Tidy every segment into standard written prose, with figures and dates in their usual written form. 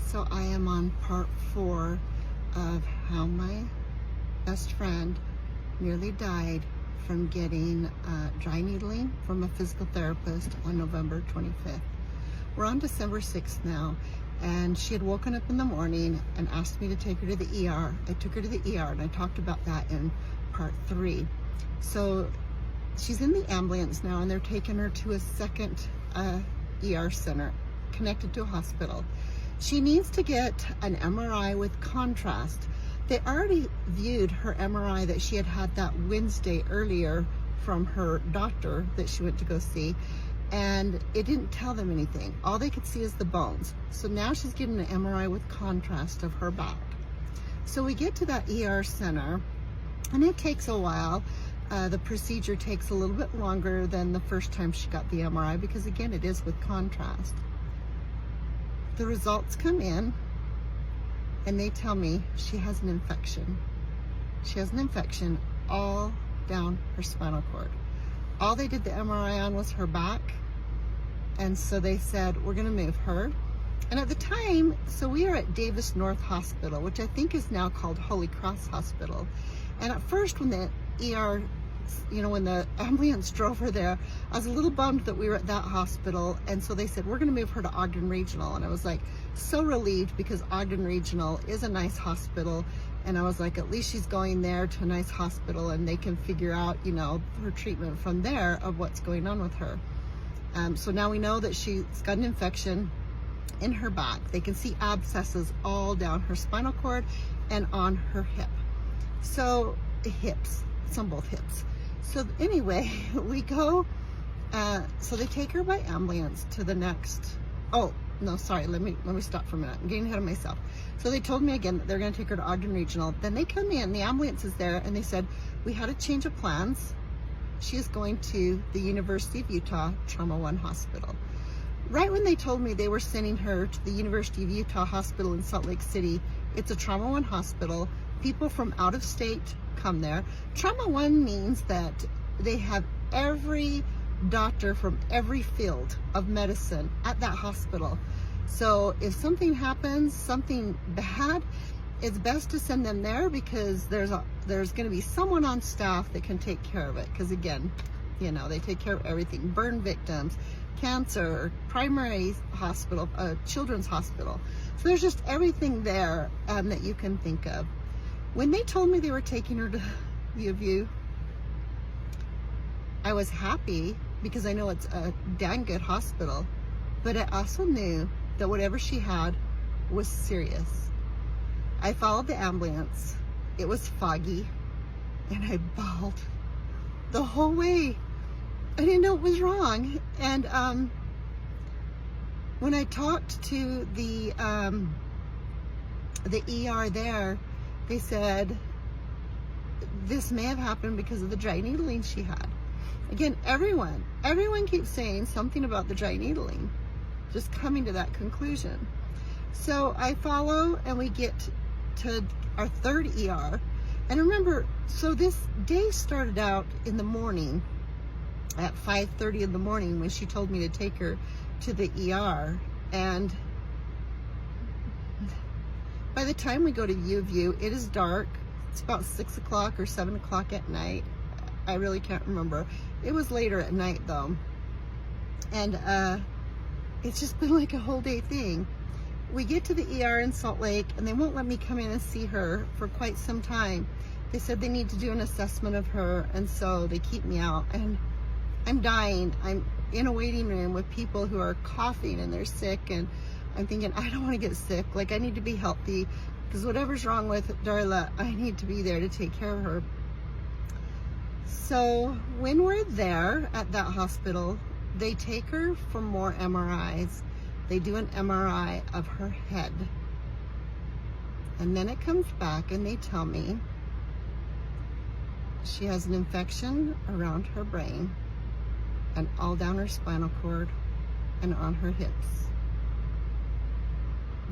So I am on part 4 of how my best friend nearly died from getting dry needling from a physical therapist on November 25th. We're on December 6th now, and she had woken up in the morning and asked me to take her to the ER. I took her to the ER, and I talked about that in part 3. So she's in the ambulance now, and they're taking her to a second ER center connected to a hospital. She needs to get an MRI with contrast. They already viewed her MRI that she had that Wednesday earlier from her doctor that she went to go see, and it didn't tell them anything. All they could see is the bones. So now she's getting an MRI with contrast of her back. So we get to that ER center, and it takes a while. The procedure takes a little bit longer than the first time she got the MRI because, again, it is with contrast. The results come in, and they tell me she has an infection. She has an infection all down her spinal cord. All they did the MRI on was her back, and so they said, we're gonna move her. And at the time, so we are at Davis North Hospital, which I think is now called Holy Cross Hospital. And at first, when the ER, when the ambulance drove her there, I was a little bummed that we were at that hospital. And so they said, we're gonna move her to Ogden Regional. And I was like, so relieved, because Ogden Regional is a nice hospital. And I was like, at least she's going there to a nice hospital, and they can figure out, her treatment from there of what's going on with her. So now we know that she's got an infection in her back. They can see abscesses all down her spinal cord and on her hip. So hips, it's on both hips. So anyway, we go, so they take her by ambulance to the next, oh, no, sorry, let me stop for a minute. I'm getting ahead of myself. So they told me again that they're gonna take her to Ogden Regional. Then they come in, the ambulance is there, and they said, we had a change of plans. She is going to the University of Utah Trauma One Hospital. Right when they told me they were sending her to the University of Utah Hospital in Salt Lake City, it's a Trauma One hospital. People from out of state come there. Trauma One means that they have every doctor from every field of medicine at that hospital. So if something happens, something bad, it's best to send them there, because there's going to be someone on staff that can take care of it. Because again, they take care of everything: burn victims, cancer, primary hospital, children's hospital. So there's just everything there that you can think of. When they told me they were taking her to U of U, I was happy, because I know it's a dang good hospital, but I also knew that whatever she had was serious. I followed the ambulance. It was foggy, and I bawled the whole way. I didn't know what was wrong. And when I talked to the ER there, they said this may have happened because of the dry needling she had. Again, everyone keeps saying something about the dry needling, just coming to that conclusion. So I follow, and we get to our third ER. And remember, so this day started out in the morning at 5:30 in the morning when she told me to take her to the ER. And by the time we go to U of U, it is dark. It's about 6 o'clock or 7 o'clock at night. I really can't remember. It was later at night though. And it's just been like a whole day thing. We get to the ER in Salt Lake, and they won't let me come in and see her for quite some time. They said they need to do an assessment of her, and so they keep me out. And I'm dying. I'm in a waiting room with people who are coughing and they're sick, and I'm thinking, I don't want to get sick. Like, I need to be healthy, because whatever's wrong with Darla, I need to be there to take care of her. So when we're there at that hospital, they take her for more MRIs. They do an MRI of her head. And then it comes back, and they tell me she has an infection around her brain and all down her spinal cord and on her hips.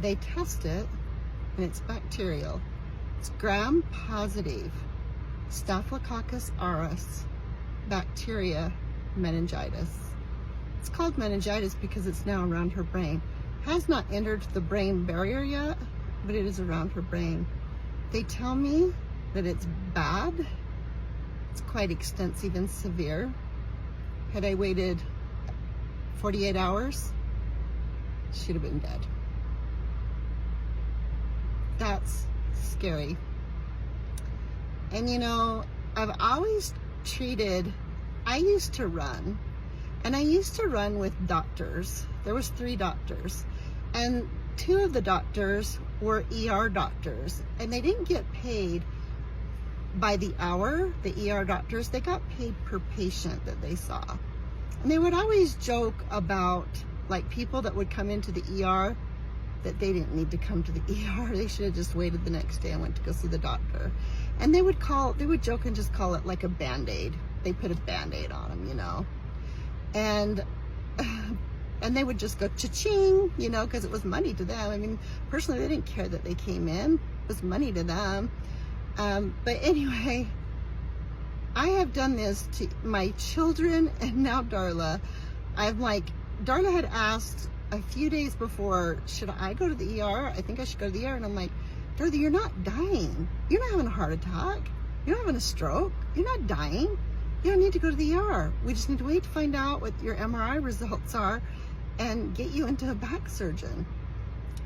They test it, and it's bacterial. It's gram-positive Staphylococcus aureus bacteria meningitis. It's called meningitis because it's now around her brain. has not entered the brain barrier yet, but it is around her brain. They tell me that it's bad. It's quite extensive and severe. Had I waited 48 hours, she'd have been dead. That's scary. And you know, I've always I used to run, and I used to run with doctors. There was 3 doctors, and 2 of the doctors were ER doctors, and they didn't get paid by the hour, the ER doctors. They got paid per patient that they saw. And they would always joke about like people that would come into the ER that they didn't need to come to the ER. They should have just waited the next day and went to go see the doctor. And they would joke and just call it like a Band-Aid. They put a Band-Aid on them, you know. And they would just go cha-ching, you know, because it was money to them. I mean, personally, they didn't care that they came in. It was money to them. But anyway, I have done this to my children and now Darla. Darla had asked a few days before, should I go to the ER? I think I should go to the ER. And I'm like, Darla, you're not dying. You're not having a heart attack. You're not having a stroke. You're not dying. You don't need to go to the ER. We just need to wait to find out what your MRI results are and get you into a back surgeon.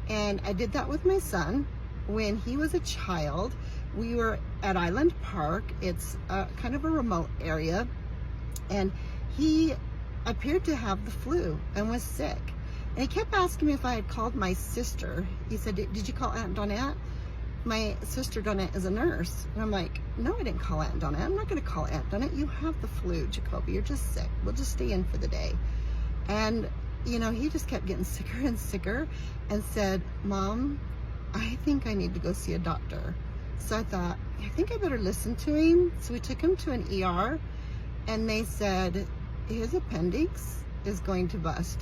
And I did that with my son when he was a child. We were at Island Park. It's kind of a remote area. And he appeared to have the flu and was sick. And he kept asking me if I had called my sister. He said, did you call Aunt Donette? My sister Donette is a nurse. And I'm like, no, I didn't call Aunt Donette. I'm not going to call Aunt Donette. You have the flu, Jacoby. You're just sick. We'll just stay in for the day. And, you know, he just kept getting sicker and sicker and said, Mom, I think I need to go see a doctor. So I thought, I think I better listen to him. So we took him to an ER, and they said, his appendix is going to bust.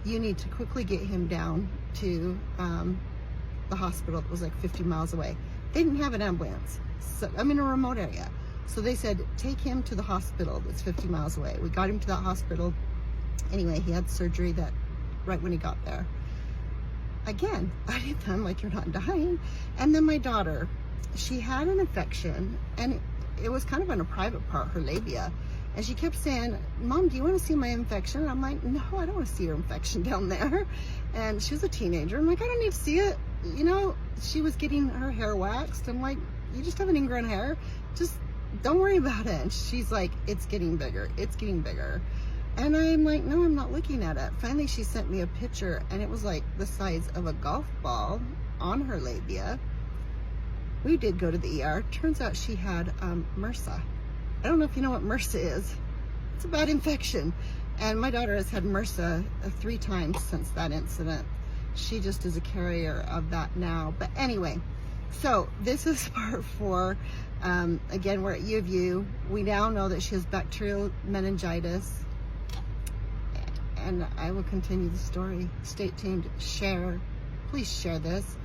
You need to quickly get him down to the hospital that was like 50 miles away. They didn't have an ambulance. So I'm in a remote area. So they said, take him to the hospital that's 50 miles away. We got him to that hospital. Anyway, he had surgery right when he got there. Again, I did them like, you're not dying. And then my daughter, she had an infection, and it was kind of in a private part, her labia. And she kept saying, Mom, do you want to see my infection? And I'm like, no, I don't want to see your infection down there. And she was a teenager. I'm like, I don't need to see it. You know, she was getting her hair waxed. I'm like, you just have an ingrown hair. Just don't worry about it. And she's like, it's getting bigger. It's getting bigger. And I'm like, no, I'm not looking at it. Finally, she sent me a picture, and it was like the size of a golf ball on her labia. We did go to the ER. Turns out she had MRSA. I don't know if you know what MRSA is. It's a bad infection. And my daughter has had MRSA 3 times since that incident. She just is a carrier of that now. But anyway, so this is part 4. Again, we're at U of U. We now know that she has bacterial meningitis. And I will continue the story. Stay tuned. Share. Please share this.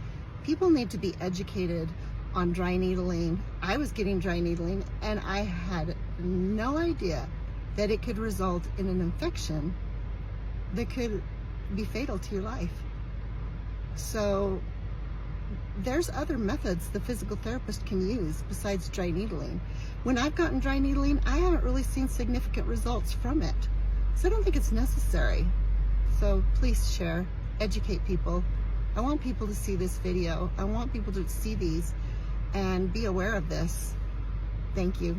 People need to be educated on dry needling. I was getting dry needling, and I had no idea that it could result in an infection that could be fatal to your life. So there's other methods the physical therapist can use besides dry needling. When I've gotten dry needling, I haven't really seen significant results from it. So I don't think it's necessary. So please share, educate people. I want people to see this video. I want people to see these and be aware of this. Thank you.